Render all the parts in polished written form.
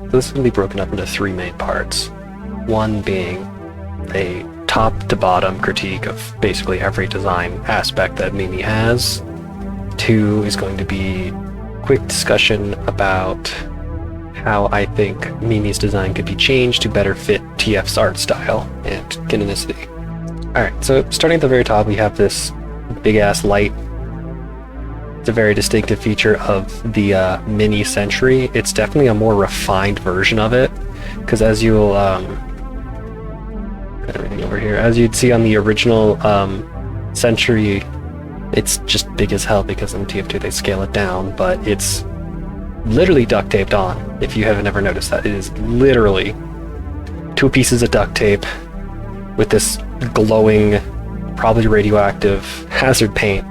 So this is going to be broken up into three main parts. One being a top to bottom critique of basically every design aspect that Mimi has. Two is going to be quick discussion about how I think Mimi's design could be changed to better fit TF's art style and canonicity. Alright, so starting at the very top, we have this big-ass light. It's a very distinctive feature of the Mimi Sentry. It's definitely a more refined version of it, because as you'll put everything over here, as you'd see on the original Sentry, it's just big as hell because in TF2 they scale it down, but it's literally duct taped on. If you haven't ever noticed that, it is literally 2 pieces of duct tape with this glowing, probably radioactive hazard paint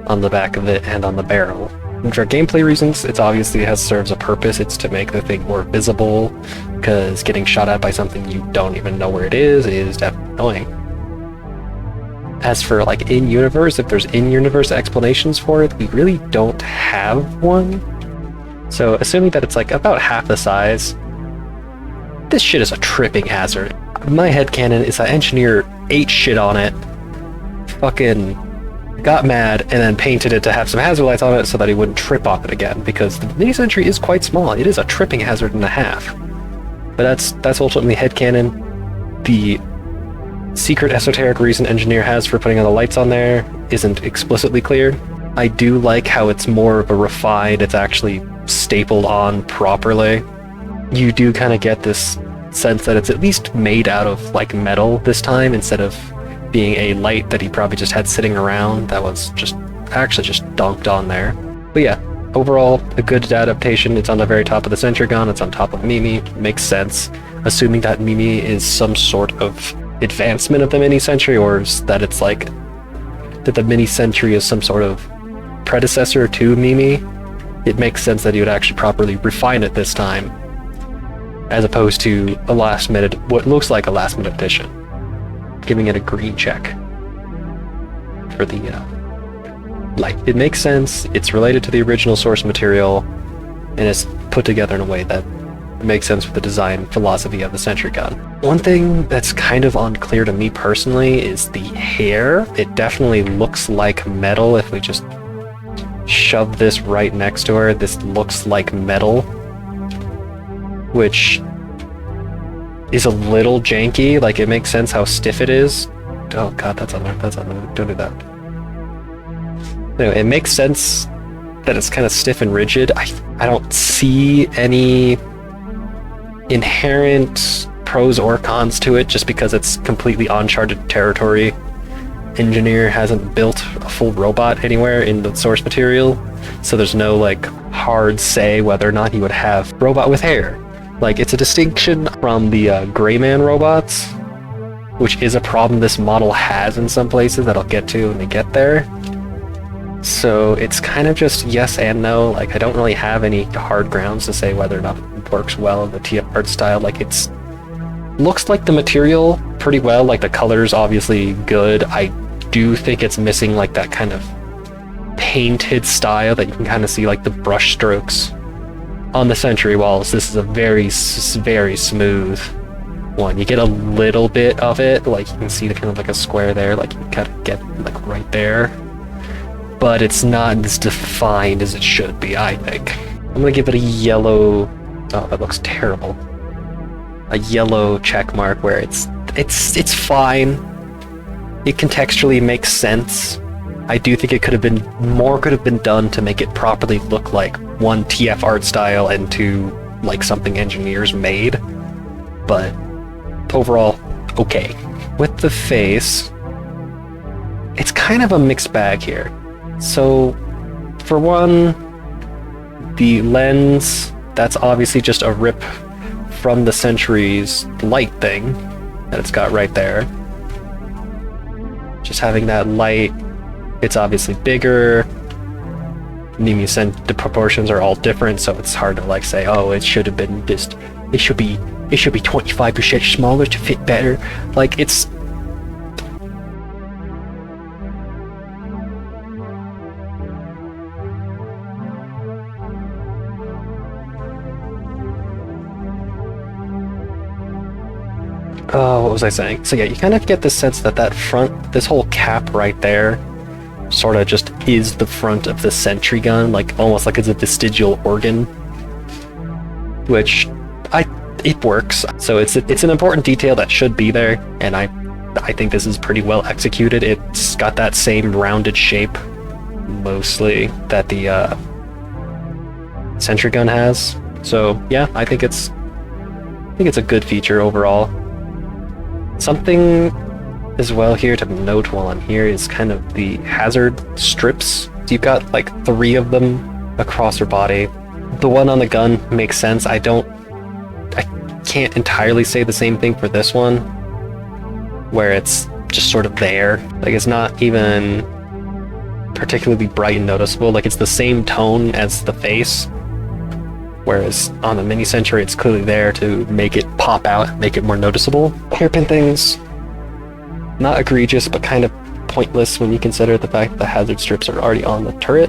on the back of it and on the barrel. And for gameplay reasons, it obviously serves a purpose. It's to make the thing more visible, because getting shot at by something you don't even know where it is definitely annoying. As for like in-universe, if there's in-universe explanations for it, we really don't have one. So assuming that it's like about half the size, this shit is a tripping hazard. My headcanon is that engineer ate shit on it, fucking got mad, and then painted it to have some hazard lights on it so that he wouldn't trip off it again, because the Mimi Sentry is quite small. It is a tripping hazard and a half. But that's ultimately headcanon. The secret esoteric reason engineer has for putting all the lights on there isn't explicitly clear. I do like how it's more of a refined, it's actually stapled on properly. You do kind of get this sense that it's at least made out of like metal this time, instead of being a light that he probably just had sitting around that was just actually just dunked on there. But yeah, overall a good adaptation. It's on the very top of the Sentry gun, it's on top of Mimi, makes sense, assuming that Mimi is some sort of advancement of the Mini Sentry, or that it's like that the Mini Sentry is some sort of predecessor to Mimi. It makes sense that he would actually properly refine it this time, as opposed to a last minute, what looks like a last minute addition. Giving it a green check for the light. It makes sense, it's related to the original source material, and it's put together in a way that makes sense with the design philosophy of the Sentry gun. One thing that's kind of unclear to me personally is the hair. It definitely looks like metal. If we just shove this right next to her, this looks like metal, which is a little janky. Like, it makes sense how stiff it is. Oh god, that's on there, don't do that. Anyway, it makes sense that it's kind of stiff and rigid. I don't see any inherent pros or cons to it, just because it's completely uncharted territory. Engineer hasn't built a full robot anywhere in the source material, so there's no like hard say whether or not he would have robot with hair. Like, it's a distinction from the Gray Man robots, which is a problem this model has in some places that I'll get to when we get there. So it's kind of just yes and no. Like, I don't really have any hard grounds to say whether or not it works well in the TF art style. Like, it's looks like the material pretty well. Like, the color's obviously good. I do think it's missing like that kind of painted style that you can kind of see like the brush strokes on the Sentry walls. This is a very smooth one. You get a little bit of it, like you can see the kind of like a square there, like you kind of get like right there, but it's not as defined as it should be, I think. I'm gonna give it a yellow, oh, that looks terrible. A yellow check mark where it's fine. It contextually makes sense. I do think it could have been done to make it properly look like one, TF art style, and two, like something engineers made. But overall, okay. With the face, it's kind of a mixed bag here. So, for one, the lens, that's obviously just a rip from the Sentry's light thing that it's got right there. Just having that light, it's obviously bigger. Mimi the proportions are all different, so it's hard to like say, oh, it should have been just, it should be 25% smaller to fit better. Like, it's Oh, what was I saying? So yeah, you kind of get the sense that that front, this whole cap right there, sort of just is the front of the sentry gun, like almost like it's a vestigial organ, which it works. So it's an important detail that should be there, and I think this is pretty well executed. It's got that same rounded shape, mostly, that the sentry gun has. So yeah, I think it's a good feature overall. Something as well here to note while I'm here is kind of the hazard strips. You've got like 3 of them across her body. The one on the gun makes sense. I can't entirely say the same thing for this one, where it's just sort of there. Like, it's not even particularly bright and noticeable. Like, it's the same tone as the face, whereas on the Mimi Sentry, it's clearly there to make it pop out, make it more noticeable. Hairpin things, not egregious, but kind of pointless when you consider the fact that the hazard strips are already on the turret.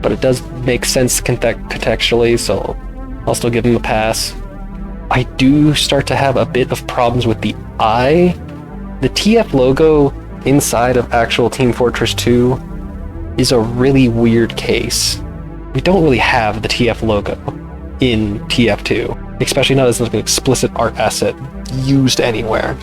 But it does make sense contextually, so I'll still give him a pass. I do start to have a bit of problems with the eye. The TF logo inside of actual Team Fortress 2 is a really weird case. We don't really have the TF logo in TF2, especially not as an explicit art asset used anywhere.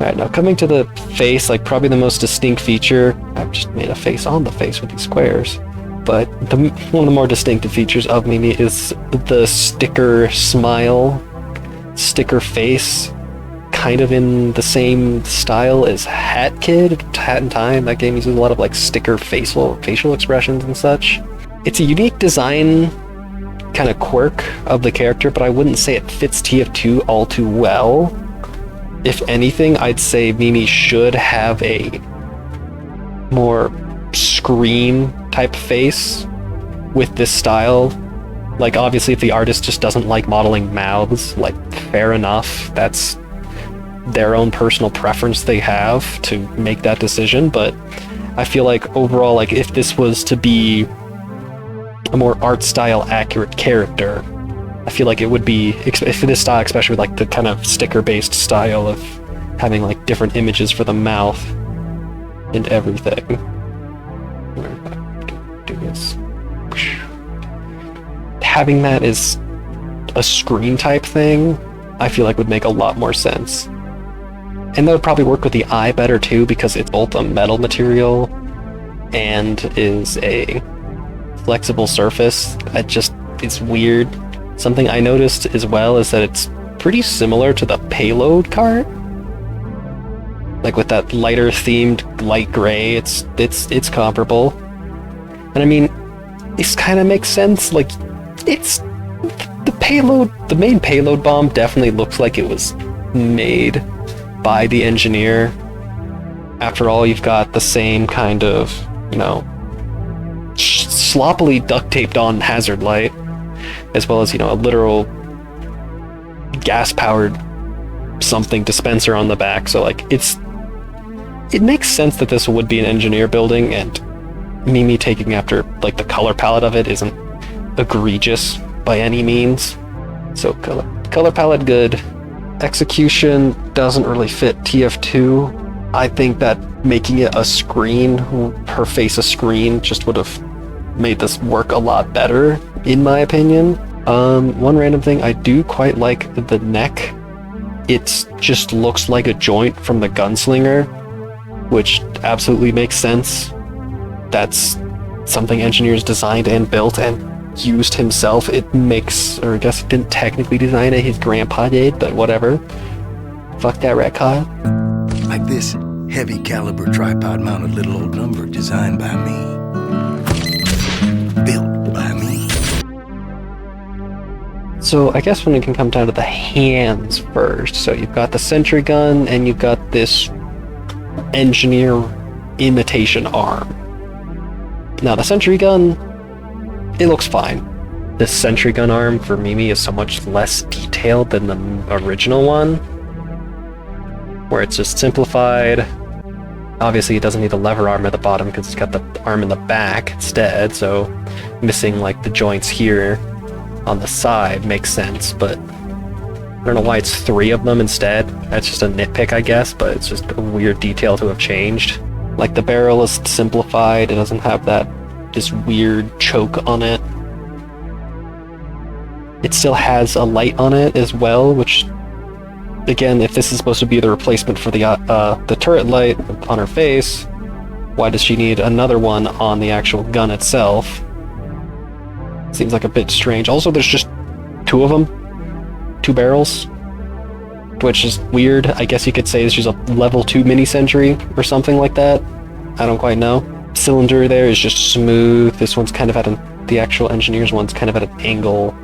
Alright, now coming to the face, like probably the most distinct feature. I've just made a face on the face with these squares. But one of the more distinctive features of Mimi is the sticker smile, sticker face, kind of in the same style as Hat Kid, Hat in Time. That game uses a lot of like sticker facial expressions and such. It's a unique design kind of quirk of the character, but I wouldn't say it fits TF2 all too well. If anything, I'd say Mimi should have a more Scream type face with this style. Like, obviously, if the artist just doesn't like modeling mouths, like, fair enough. That's their own personal preference they have to make that decision, but I feel like overall, like, if this was to be a more art style accurate character, I feel like it would be, if this style, especially with like the kind of sticker based style of having like different images for the mouth and everything. Do this. Having that as a screen type thing, I feel like would make a lot more sense. And that would probably work with the eye better too, because it's both a metal material and is a flexible surface. It's weird. Something I noticed as well is that it's pretty similar to the payload cart. Like with that lighter themed light gray, it's comparable. And I mean, this kind of makes sense. Like, it's the payload, the main payload bomb definitely looks like it was made by the engineer. After all, you've got the same kind of, sloppily duct taped on hazard light, as well as, a literal gas-powered something dispenser on the back. So, like, it makes sense that this would be an engineer building, and Mimi taking after, like, the color palette of it isn't egregious by any means. So, color palette good. Execution doesn't really fit TF2. I think that making it a screen, her face a screen, just would have made this work a lot better, in my opinion. One random thing, I do quite like the neck. It just looks like a joint from the Gunslinger, which absolutely makes sense. That's something engineers designed and built and used himself. It makes, or I guess he didn't technically design it, his grandpa did, but whatever. Fuck that record. Like this heavy caliber tripod mounted little old number designed by me. Built by me. So I guess when it can come down to the hands first. So you've got the sentry gun and you've got this engineer imitation arm. Now the sentry gun, it looks fine. The sentry gun arm for Mimi is so much less detailed than the original one, where it's just simplified. Obviously it doesn't need the lever arm at the bottom because it's got the arm in the back instead, so missing like the joints here on the side makes sense, but I don't know why it's 3 of them instead. That's just a nitpick, I guess, but it's just a weird detail to have changed. Like the barrel is simplified, it doesn't have this weird choke on it. It still has a light on it as well, which, again, if this is supposed to be the replacement for the turret light on her face, why does she need another one on the actual gun itself? Seems like a bit strange. Also, there's just 2 of them, 2 barrels, which is weird. I guess you could say she's a level 2 Mini Sentry or something like that. I don't quite know. Cylinder there is just smooth. This one's kind of the actual engineer's one's kind of at an angle.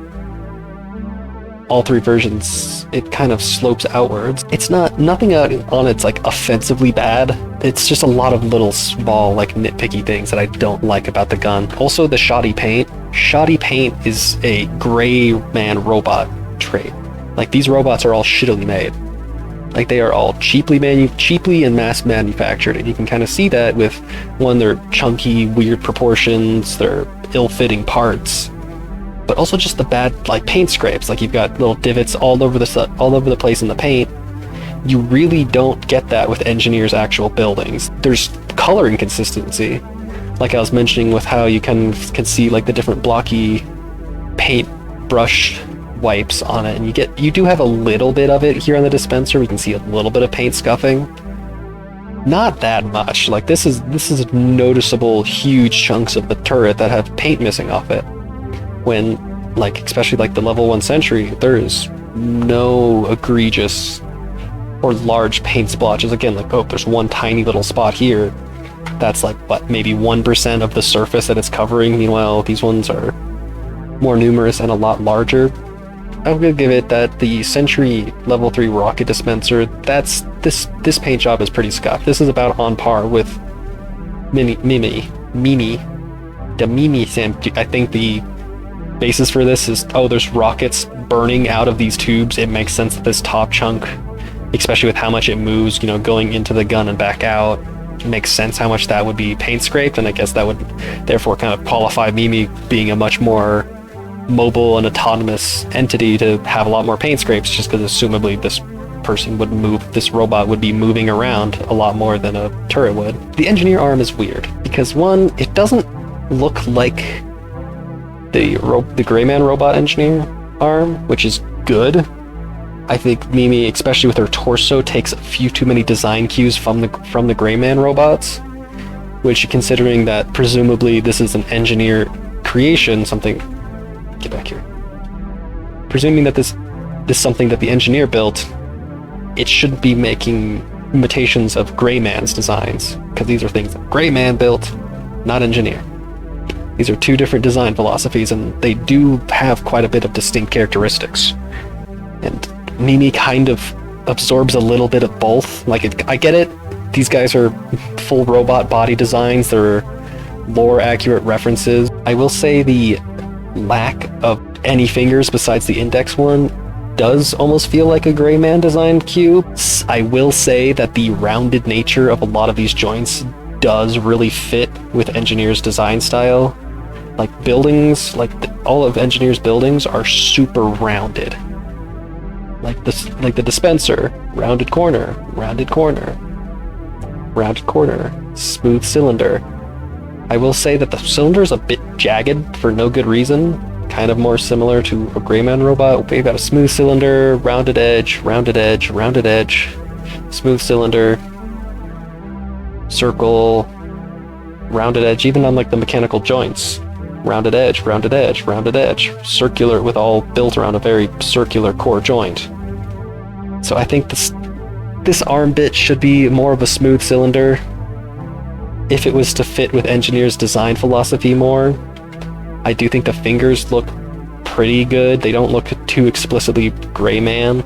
All 3 versions, it kind of slopes outwards. It's nothing on it's like offensively bad. It's just a lot of little small like nitpicky things that I don't like about the gun. Also the shoddy paint. Shoddy paint is a gray man robot trait. Like these robots are all shittily made. Like they are all cheaply and mass manufactured, and you can kind of see that with their chunky, weird proportions, their ill-fitting parts. But also just the bad like paint scrapes. Like you've got little divots all over the place in the paint. You really don't get that with Engineer's actual buildings. There's color inconsistency, like I was mentioning with how you can see like the different blocky paint brush wipes on it, and you do have a little bit of it here on the dispenser. We can see a little bit of paint scuffing. Not that much. Like this is noticeable huge chunks of the turret that have paint missing off it. When, like, especially like the level 1 Sentry, there is no egregious or large paint splotches. Again, like, oh, there's one tiny little spot here. That's like, what, maybe 1% of the surface that it's covering. Meanwhile, these ones are more numerous and a lot larger. I'm gonna give it that the Sentry level 3 rocket dispenser, this paint job is pretty scuffed. This is about on par with Mimi Sentry. I think the basis for this is, there's rockets burning out of these tubes. It makes sense that this top chunk, especially with how much it moves, going into the gun and back out, it makes sense how much that would be paint scraped, and I guess that would therefore kind of qualify Mimi being a much more mobile and autonomous entity to have a lot more paint scrapes, just because assumably this robot would be moving around a lot more than a turret would. The engineer arm is weird, because one, it doesn't look like the Gray Man robot engineer arm, which is good. I think Mimi, especially with her torso, takes a few too many design cues from the Gray Man robots, which, considering that presumably this is an engineer creation, get back here. Presuming that this is something that the engineer built, it should be making imitations of Gray Man's designs, because these are things that Gray Man built, not engineer. These are 2 different design philosophies, and they do have quite a bit of distinct characteristics. And Mimi kind of absorbs a little bit of both. Like, I get it. These guys are full robot body designs. They're lore-accurate references. I will say the lack of any fingers besides the index one does almost feel like a Gray Man design cue. I will say that the rounded nature of a lot of these joints does really fit with Engineer's design style. Like buildings, all of Engineer's buildings are super rounded. Like the dispenser, rounded corner, rounded corner, rounded corner, smooth cylinder. I will say that the cylinder is a bit jagged for no good reason, kind of more similar to a Gray Man robot. We've got a smooth cylinder, rounded edge, rounded edge, rounded edge, smooth cylinder, circle, rounded edge, even on like the mechanical joints. Rounded edge, rounded edge, rounded edge, circular, with all built around a very circular core joint. So I think this arm bit should be more of a smooth cylinder. If it was to fit with Engineer's design philosophy more, I do think the fingers look pretty good. They don't look too explicitly Gray Man.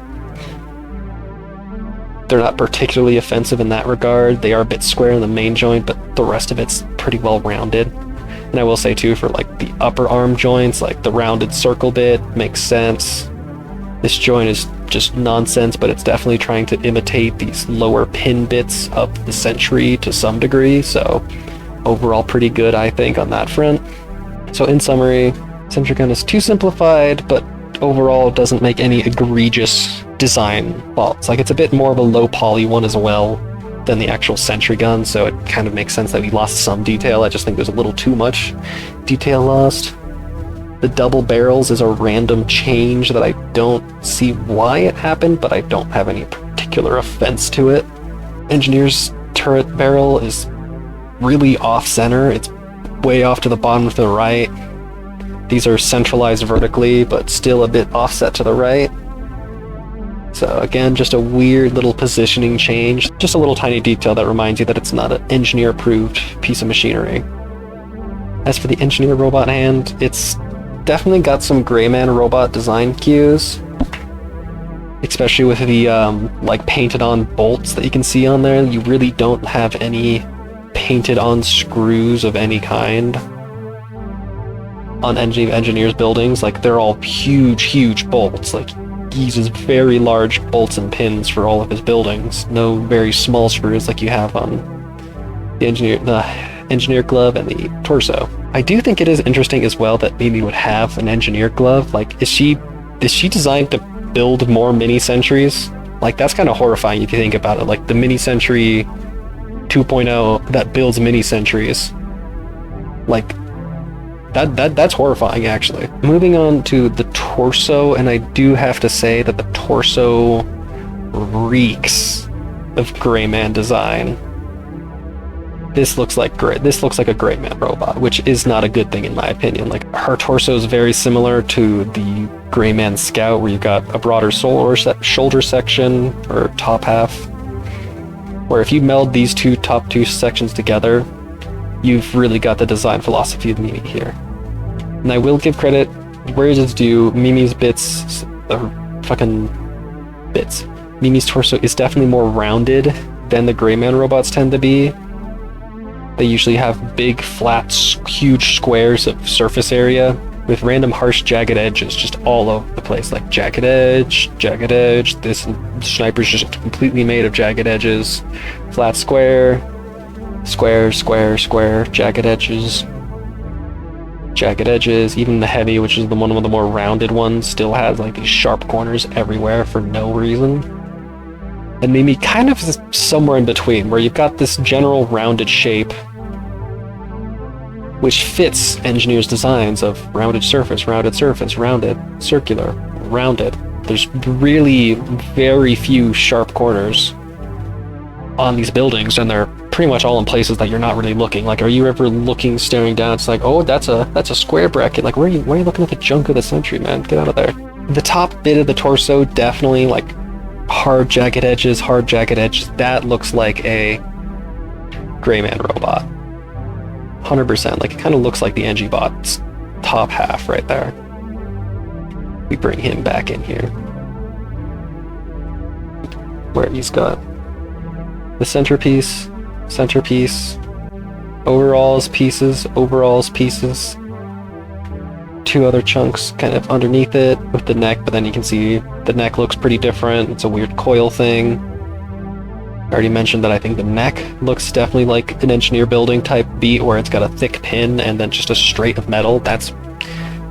They're not particularly offensive in that regard. They are a bit square in the main joint, but the rest of it's pretty well rounded. And I will say too, for like the upper arm joints, like the rounded circle bit makes sense. This joint is just nonsense, but it's definitely trying to imitate these lower pin bits of the Sentry to some degree, so overall pretty good, I think, on that front. So in summary, Sentry gun is too simplified, but overall doesn't make any egregious design faults. Like, it's a bit more of a low poly one as well than the actual Sentry gun, so it kind of makes sense that we lost some detail. I just think there's a little too much detail lost. The double barrels is a random change that I don't see why it happened, but I don't have any particular offense to it. Engineer's turret barrel is really off-center. It's way off to the bottom to the right. These are centralized vertically, but still a bit offset to the right. So again, just a weird little positioning change. Just a little tiny detail that reminds you that it's not an engineer-approved piece of machinery. As for the engineer robot hand, it's definitely got some Greyman robot design cues. Especially with the like painted on bolts that you can see on there. You really don't have any painted on screws of any kind on engineers' buildings. Like, they're all huge bolts. Like, he uses very large bolts and pins for all of his buildings. No very small screws like you have on the engineer glove and the torso. I do think it is interesting as well that Mimi would have an engineer glove. Like, is she designed to build more mini sentries? Like, that's kind of horrifying if you think about it. Like, the Mini Sentry 2.0 that builds mini sentries. Like, that's horrifying, actually. Moving on to the torso, and I do have to say that the torso reeks of Greyman design. This looks like a Greyman robot, which is not a good thing in my opinion. Like, her torso is very similar to the Greyman Scout, where you've got a broader shoulder section, or top half, where if you meld these top two sections together, you've really got the design philosophy of Mimi here. And I will give credit where it is due. Mimi's bits, Mimi's torso is definitely more rounded than the Greyman robots tend to be. They usually have big, flat, huge squares of surface area with random harsh jagged edges just all over the place. Like, jagged edge. This sniper's just completely made of jagged edges. Flat square, jagged edges. Even the heavy, which is one of the more rounded ones, still has like these sharp corners everywhere for no reason. And Mimi kind of is somewhere in between, where you've got this general rounded shape which fits engineers' designs of rounded surface, rounded, circular, rounded. There's really very few sharp corners on these buildings, and they're pretty much all in places that you're not really looking. Like, are you ever looking, staring down? It's like, oh, that's a square bracket. Like, why are you looking at the junk of the Sentry, man? Get out of there. The top bit of the torso, definitely like hard jagged edges. That looks like a Greyman robot. 100%. Like, it kind of looks like the Engibot's top half right there. We bring him back in here, where he's got the centerpiece, overalls pieces, two other chunks kind of underneath it with the neck, but then you can see the neck looks pretty different. It's a weird coil thing. I already mentioned that I think the neck looks definitely like an engineer building type beat, where it's got a thick pin and then just a straight of metal. That's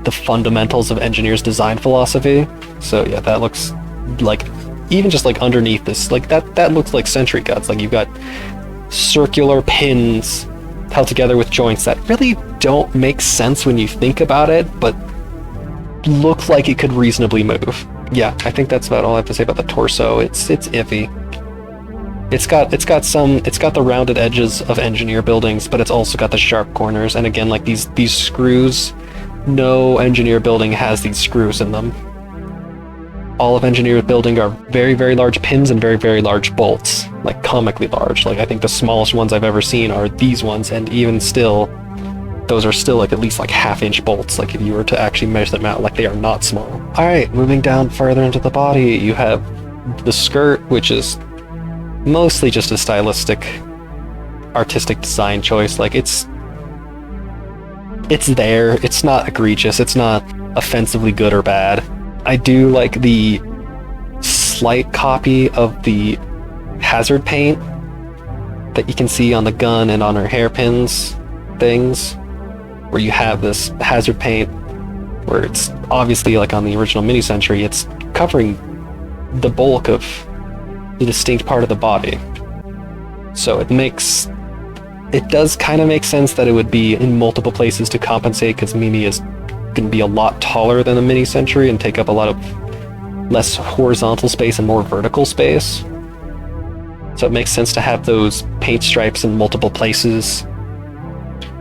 the fundamentals of engineers' design philosophy. So yeah, that looks like, even just like underneath this, like that looks like Sentry guts. Like, you've got circular pins held together with joints that really don't make sense when you think about it, but look like it could reasonably move. Yeah, I think that's about all I have to say about the torso. It's iffy. It's got the rounded edges of engineer buildings, but it's also got the sharp corners. And again, like these screws, no engineer building has these screws in them. All of engineer building are very, very large pins and very, very large bolts, like comically large. Like, I think the smallest ones I've ever seen are these ones, and even still, those are still like at least like half-inch bolts. Like, if you were to actually measure them out, like, they are not small. All right, moving down further into the body, you have the skirt, which is mostly just a stylistic, artistic design choice. Like, it's there. It's not egregious. It's not offensively good or bad. I do like the slight copy of the hazard paint that you can see on the gun and on her hairpins things, where you have this hazard paint where it's obviously, like on the original Mini Sentry, it's covering the bulk of the distinct part of the body. So it does kind of make sense that it would be in multiple places to compensate, because Mimi is going to be a lot taller than the Mini Sentry and take up a lot of less horizontal space and more vertical space. So it makes sense to have those paint stripes in multiple places,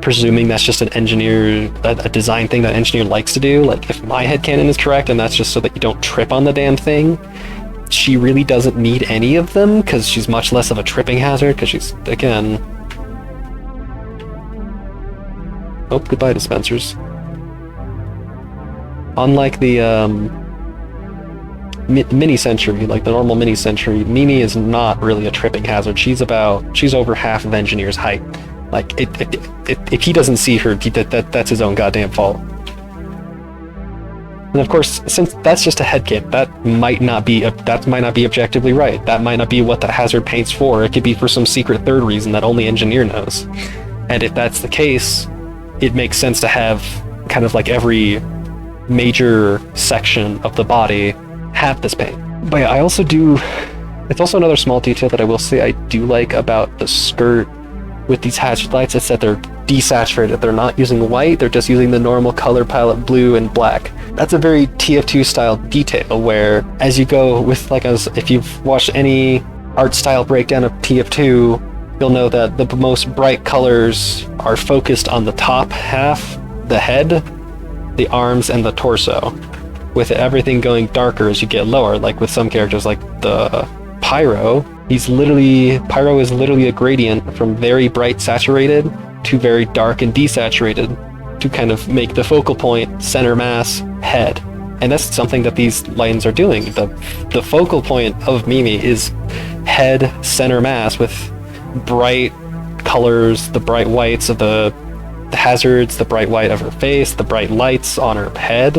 presuming that's just an engineer, a design thing that an engineer likes to do. Like, if my headcanon is correct, and that's just so that you don't trip on the damn thing, she really doesn't need any of them, because she's much less of a tripping hazard, because she's, again... Oh, goodbye, dispensers. Unlike the, Mini Sentry, like the normal Mini Sentry, Mimi is not really a tripping hazard. She's over half of Engineer's height. Like, if he doesn't see her, that's his own goddamn fault. And of course, since that's just a headcanon, that might not be objectively right. That might not be what the hazard paint's for. It could be for some secret third reason that only Engineer knows. And if that's the case, it makes sense to have kind of like every major section of the body have this paint. But yeah, it's also another small detail that I will say I do like about the skirt with these hatchet lights. It's that they're desaturated. They're not using white, they're just using the normal color palette, blue and black. That's a very TF2 style detail, where as you go with, like, if you've watched any art style breakdown of TF2, you'll know that the most bright colors are focused on the top half, the head, the arms, and the torso, with everything going darker as you get lower. Like with some characters, like the Pyro, Pyro is literally a gradient from very bright saturated to very dark and desaturated to kind of make the focal point, center mass, head. And that's something that these lines are doing. The focal point of Mimi is head, center mass, with bright colors, the bright whites of the hazards, the bright white of her face, the bright lights on her head.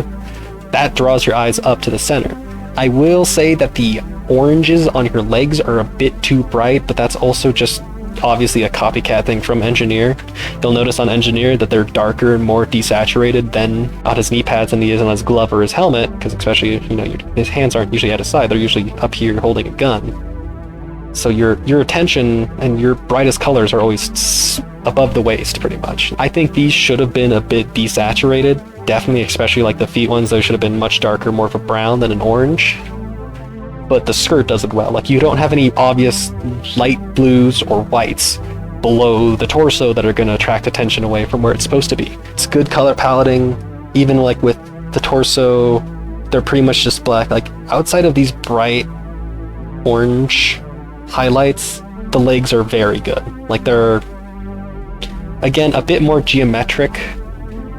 That draws your eyes up to the center. I will say that the oranges on her legs are a bit too bright, but that's also just obviously a copycat thing from Engineer. You'll notice on Engineer that they're darker and more desaturated than on his knee pads than he is on his glove or his helmet, because especially, his hands aren't usually at his side, they're usually up here holding a gun. So your attention and your brightest colors are always above the waist, pretty much. I think these should have been a bit desaturated. Definitely, especially like the feet ones, those should have been much darker, more of a brown than an orange. But the skirt does it well. Like, you don't have any obvious light blues or whites below the torso that are going to attract attention away from where it's supposed to be. It's good color paletting. Even like with the torso, they're pretty much just black. Like, outside of these bright orange highlights, the legs are very good. Like, they're, again, a bit more geometric.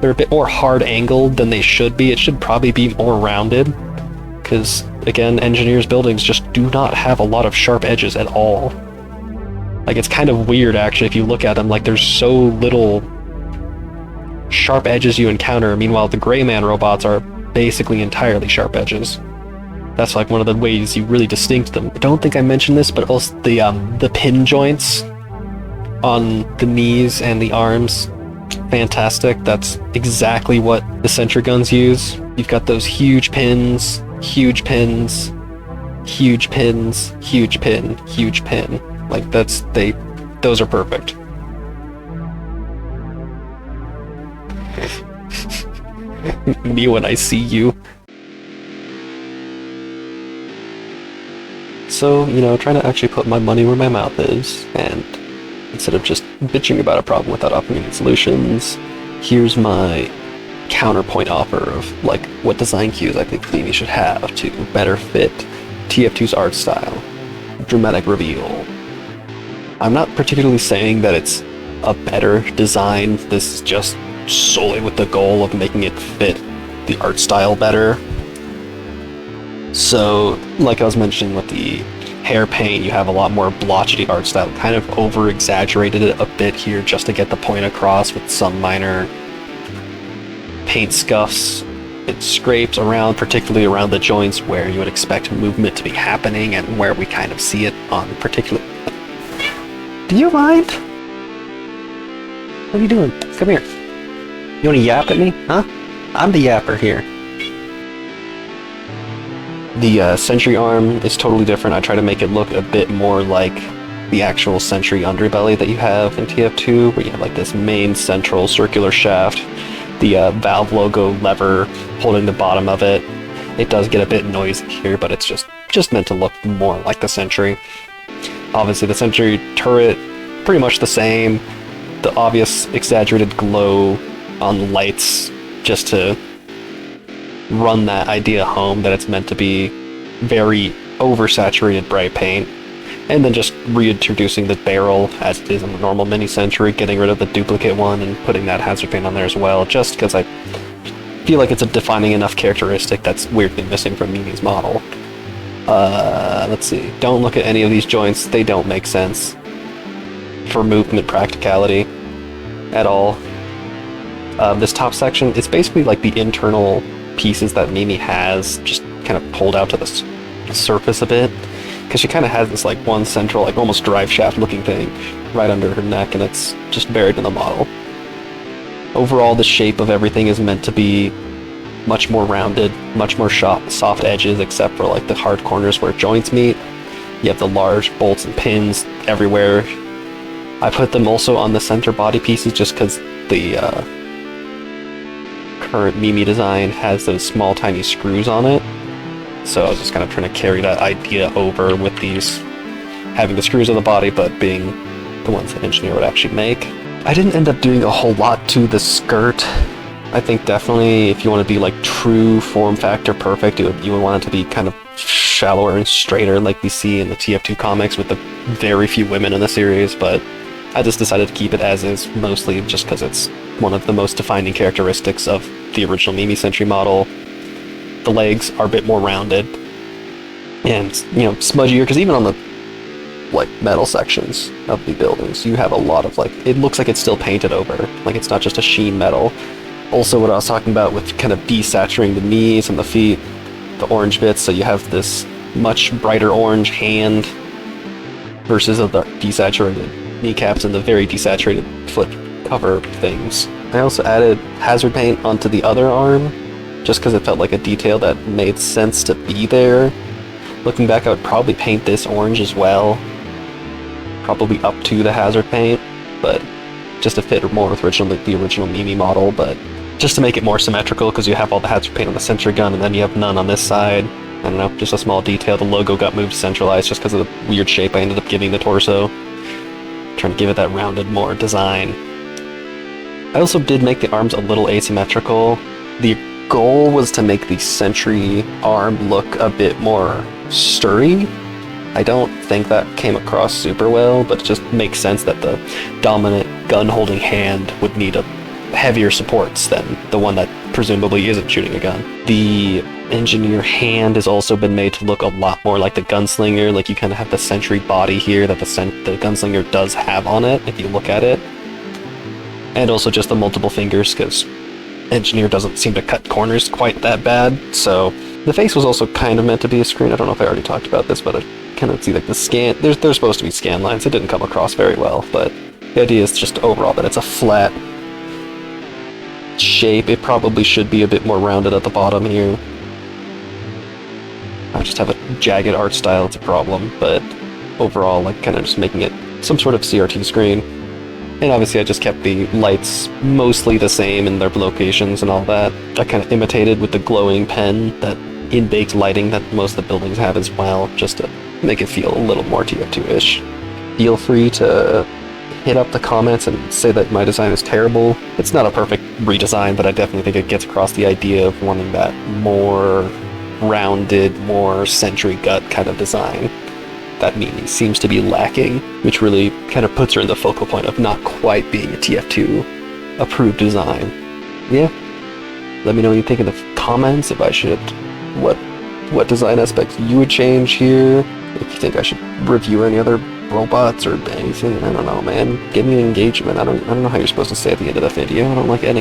They're a bit more hard angled than they should be. It should probably be more rounded, because, again, Engineers' buildings just do not have a lot of sharp edges at all. Like, it's kind of weird, actually, if you look at them. Like, there's so little sharp edges you encounter. Meanwhile, the Gray Man robots are basically entirely sharp edges. That's like one of the ways you really distinct them. I don't think I mentioned this, but also the pin joints on the knees and the arms, fantastic. That's exactly what the Sentry guns use. You've got those huge pins, huge pins, huge pins, huge pin, huge pin. Like, those are perfect. Me when I see you. So, trying to actually put my money where my mouth is, and instead of just bitching about a problem without offering any solutions, here's my counterpoint offer of, like, what design cues I think Mimi should have to better fit TF2's art style. Dramatic reveal. I'm not particularly saying that it's a better design. This is just solely with the goal of making it fit the art style better. So, like I was mentioning with the hair paint, you have a lot more blotchy art style, kind of over-exaggerated it a bit here just to get the point across with some minor paint scuffs. It scrapes around, particularly around the joints where you would expect movement to be happening and where we kind of see it on particular... Do you mind? What are you doing? Come here. You want to yap at me? Huh? I'm the yapper here. The Sentry arm is totally different. I try to make it look a bit more like the actual Sentry underbelly that you have in TF2, where you have like this main central circular shaft, the valve logo lever holding the bottom of it. It does get a bit noisy here, but it's just meant to look more like the Sentry. Obviously the Sentry turret, pretty much the same. The obvious exaggerated glow on the lights, just to run that idea home that it's meant to be very oversaturated bright paint. And then just reintroducing the barrel as it is in the normal Mini Sentry, getting rid of the duplicate one and putting that hazard paint on there as well, just because I feel like it's a defining enough characteristic that's weirdly missing from Mimi's model. Let's see. Don't look at any of these joints. They don't make sense for movement practicality at all. This top section, it's basically like the internal pieces that Mimi has, just kind of pulled out to the surface a bit, because she kind of has this like one central, like almost drive shaft looking thing right under her neck, and it's just buried in the model. Overall, the shape of everything is meant to be much more rounded, much more soft edges, except for like the hard corners where joints meet. You have the large bolts and pins everywhere. I put them also on the center body pieces just because the current Mimi design has those small tiny screws on it. So I was just kind of trying to carry that idea over with these having the screws on the body, but being the ones that engineer would actually make. I didn't end up doing a whole lot to the skirt. I think definitely if you want to be like true form factor perfect, you would want it to be kind of shallower and straighter like we see in the TF2 comics with the very few women in the series, but I just decided to keep it as is, mostly just because it's one of the most defining characteristics of the original Mimi Sentry model. The legs are a bit more rounded and, you know, smudgier, because even on the like metal sections of the buildings, you have a lot of like, it looks like it's still painted over, like it's not just a sheen metal. Also, what I was talking about with kind of desaturating the knees and the feet, the orange bits, so you have this much brighter orange hand versus the desaturated kneecaps and the very desaturated foot cover things. I also added hazard paint onto the other arm, just because it felt like a detail that made sense to be there. Looking back, I would probably paint this orange as well, probably up to the hazard paint, but just to fit more with the original Mimi model, but just to make it more symmetrical, because you have all the hazard paint on the Sentry gun and then you have none on this side. I don't know, just a small detail. The logo got moved centralized just because of the weird shape I ended up giving the torso. Trying to give it that rounded more design. I also did make the arms a little asymmetrical. The goal was to make the Sentry arm look a bit more sturdy. I don't think that came across super well, but it just makes sense that the dominant gun-holding hand would need a heavier supports than the one that presumably isn't shooting a gun. The engineer hand has also been made to look a lot more like the gunslinger, like you kind of have the Sentry body here that the gunslinger does have on it, if you look at it. And also just the multiple fingers, because engineer doesn't seem to cut corners quite that bad, so the face was also kind of meant to be a screen. I don't know if I already talked about this, but I kind of see like the scan, there's supposed to be scan lines. It didn't come across very well, but the idea is just overall that it's a flat shape. It probably should be a bit more rounded at the bottom here. I just have a jagged art style, it's a problem, but overall, like, kind of just making it some sort of CRT screen. And obviously I just kept the lights mostly the same in their locations and all that. I kind of imitated with the glowing pen, that in-baked lighting that most of the buildings have as well, just to make it feel a little more TF2-ish. Feel free to hit up the comments and say that my design is terrible. It's not a perfect redesign, but I definitely think it gets across the idea of wanting that more rounded, more Sentry gut kind of design that Mimi seems to be lacking, which really kind of puts her in the focal point of not quite being a TF2 approved design. Yeah, let me know what you think in the comments, if I should, what design aspects you would change here, if you think I should review any other robots or anything. I don't know, man. Give me an engagement. I don't know how you're supposed to say at the end of the video. I don't like ending